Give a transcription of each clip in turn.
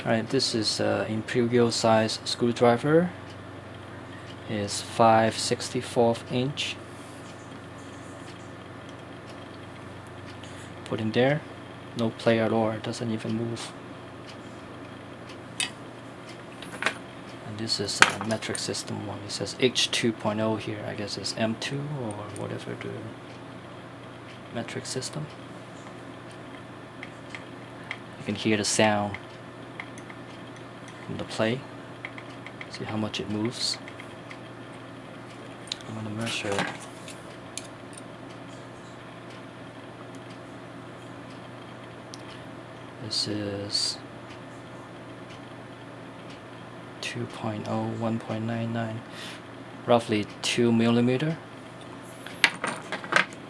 Alright, this is imperial size screwdriver. Is 5/64 inch. Put in there, no play at all, it doesn't even move. And this is a metric system one. It says H2.0 here. I guess it's M2 or whatever the metric system. You can hear the sound from the play. See how much it moves. I'm gonna measure it. This is 2.0, 1.99, roughly 2 millimeter.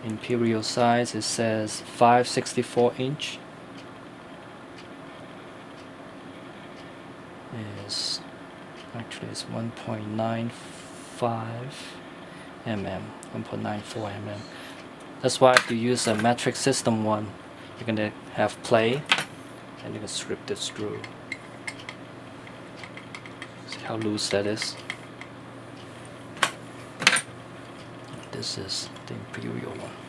Imperial size, it says 5/64 inch. Is actually it's 1.95 mm, 1.94 mm. That's why if you use a metric system one, you're gonna have play, and you can strip the screw. See how loose that is. This is the imperial one.